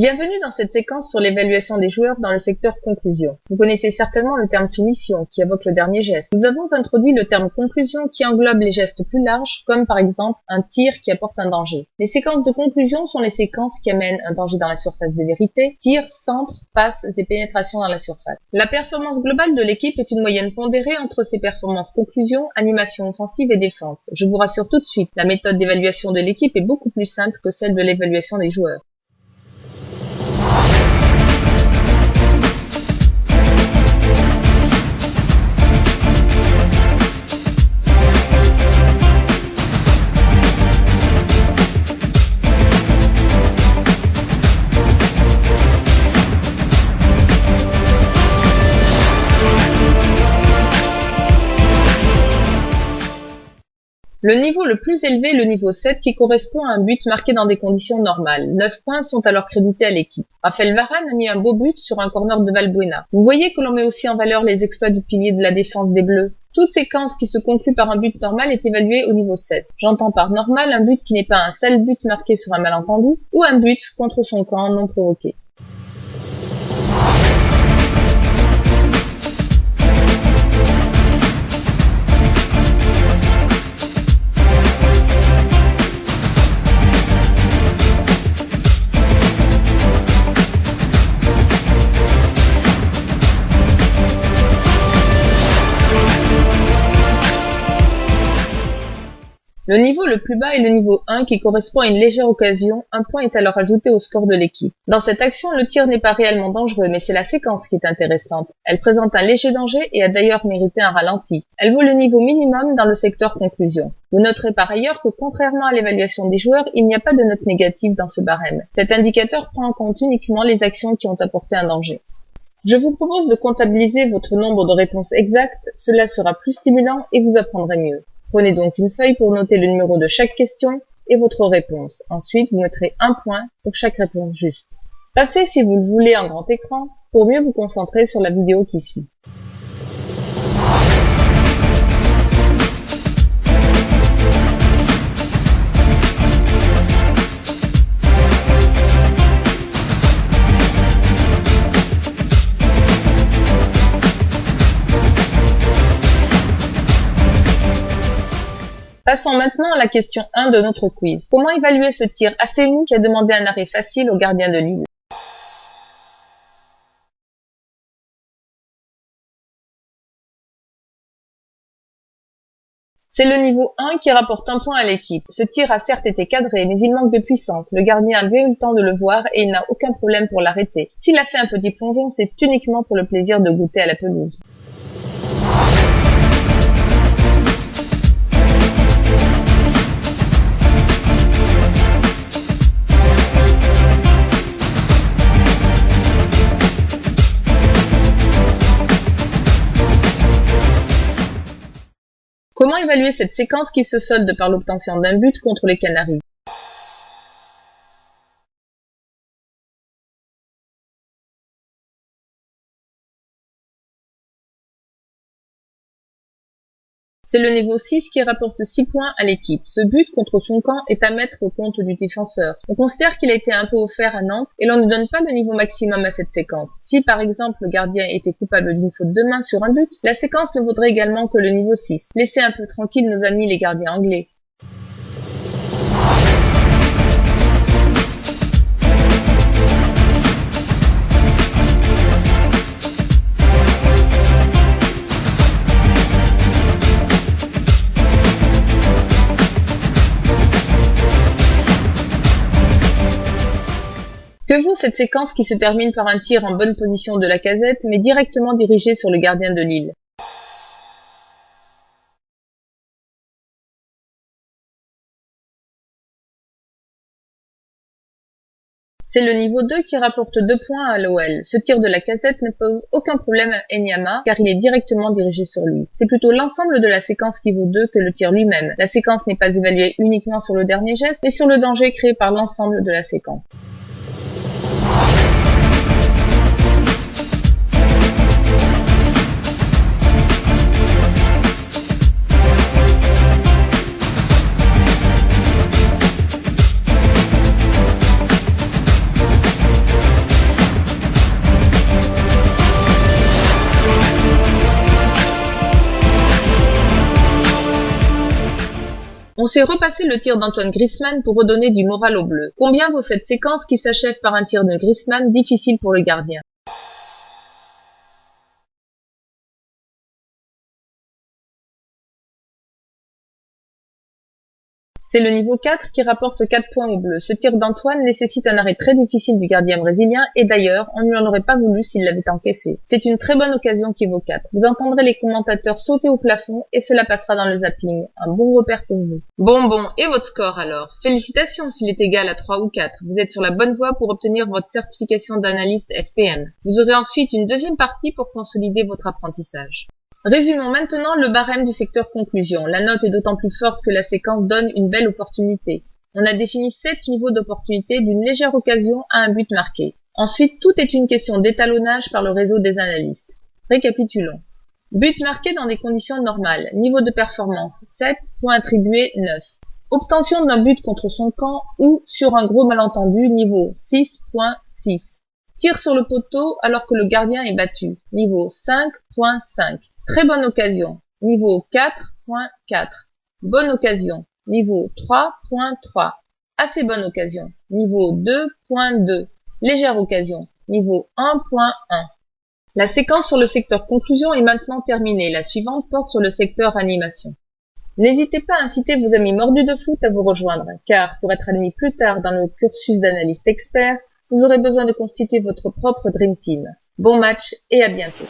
Bienvenue dans cette séquence sur l'évaluation des joueurs dans le secteur conclusion. Vous connaissez certainement le terme finition qui évoque le dernier geste. Nous avons introduit le terme conclusion qui englobe les gestes plus larges comme par exemple un tir qui apporte un danger. Les séquences de conclusion sont les séquences qui amènent un danger dans la surface de vérité, tir, centre, passes et pénétration dans la surface. La performance globale de l'équipe est une moyenne pondérée entre ses performances conclusion, animation offensive et défense. Je vous rassure tout de suite, la méthode d'évaluation de l'équipe est beaucoup plus simple que celle de l'évaluation des joueurs. Le niveau le plus élevé est le niveau 7 qui correspond à un but marqué dans des conditions normales. 9 points sont alors crédités à l'équipe. Raphaël Varane a mis un beau but sur un corner de Valbuena. Vous voyez que l'on met aussi en valeur les exploits du pilier de la défense des Bleus. Toute séquence qui se conclut par un but normal est évaluée au niveau 7. J'entends par normal un but qui n'est pas un sale but marqué sur un malentendu ou un but contre son camp non provoqué. Le niveau le plus bas est le niveau 1 qui correspond à une légère occasion, un point est alors ajouté au score de l'équipe. Dans cette action, le tir n'est pas réellement dangereux, mais c'est la séquence qui est intéressante. Elle présente un léger danger et a d'ailleurs mérité un ralenti. Elle vaut le niveau minimum dans le secteur conclusion. Vous noterez par ailleurs que contrairement à l'évaluation des joueurs, il n'y a pas de note négative dans ce barème. Cet indicateur prend en compte uniquement les actions qui ont apporté un danger. Je vous propose de comptabiliser votre nombre de réponses exactes, cela sera plus stimulant et vous apprendrez mieux. Prenez donc une feuille pour noter le numéro de chaque question et votre réponse. Ensuite, vous mettrez un point pour chaque réponse juste. Passez, si vous le voulez, en grand écran pour mieux vous concentrer sur la vidéo qui suit. Passons maintenant à la question 1 de notre quiz. Comment évaluer ce tir assez mou qui a demandé un arrêt facile au gardien de Lille? C'est le niveau 1 qui rapporte un point à l'équipe. Ce tir a certes été cadré, mais il manque de puissance. Le gardien a bien eu le temps de le voir et il n'a aucun problème pour l'arrêter. S'il a fait un petit plongeon, c'est uniquement pour le plaisir de goûter à la pelouse. Comment évaluer cette séquence qui se solde par l'obtention d'un but contre les Canaries? C'est le niveau 6 qui rapporte 6 points à l'équipe. Ce but contre son camp est à mettre au compte du défenseur. On considère qu'il a été un peu offert à Nantes et l'on ne donne pas le niveau maximum à cette séquence. Si par exemple le gardien était coupable d'une faute de main sur un but, la séquence ne vaudrait également que le niveau 6. Laissez un peu tranquille nos amis les gardiens anglais. Que vaut cette séquence qui se termine par un tir en bonne position de Lacazette, mais directement dirigé sur le gardien de Lille? C'est le niveau 2 qui rapporte 2 points à l'OL. Ce tir de Lacazette ne pose aucun problème à Enyama car il est directement dirigé sur lui. C'est plutôt l'ensemble de la séquence qui vaut 2 que le tir lui-même. La séquence n'est pas évaluée uniquement sur le dernier geste, mais sur le danger créé par l'ensemble de la séquence. On s'est repassé le tir d'Antoine Griezmann pour redonner du moral aux Bleus. Combien vaut cette séquence qui s'achève par un tir de Griezmann difficile pour le gardien? C'est le niveau 4 qui rapporte 4 points aux Bleus. Ce tir d'Antoine nécessite un arrêt très difficile du gardien brésilien et d'ailleurs, on ne lui en aurait pas voulu s'il l'avait encaissé. C'est une très bonne occasion qui vaut 4. Vous entendrez les commentateurs sauter au plafond et cela passera dans le zapping. Un bon repère pour vous. Bon, et votre score alors? Félicitations s'il est égal à 3 ou 4. Vous êtes sur la bonne voie pour obtenir votre certification d'analyste FPM. Vous aurez ensuite une deuxième partie pour consolider votre apprentissage. Résumons maintenant le barème du secteur conclusion. La note est d'autant plus forte que la séquence donne une belle opportunité. On a défini 7 niveaux d'opportunité d'une légère occasion à un but marqué. Ensuite, tout est une question d'étalonnage par le réseau des analystes. Récapitulons. But marqué dans des conditions normales. Niveau de performance 7, points attribués 9. Obtention d'un but contre son camp ou sur un gros malentendu, niveau 6.6. Tir sur le poteau alors que le gardien est battu, niveau 5.5. Très bonne occasion, niveau 4.4. Bonne occasion, niveau 3.3. Assez bonne occasion, niveau 2.2. Légère occasion, niveau 1.1. La séquence sur le secteur conclusion est maintenant terminée. La suivante porte sur le secteur animation. N'hésitez pas à inciter vos amis mordus de foot à vous rejoindre, car pour être admis plus tard dans le cursus d'analyste expert, vous aurez besoin de constituer votre propre Dream Team. Bon match et à bientôt.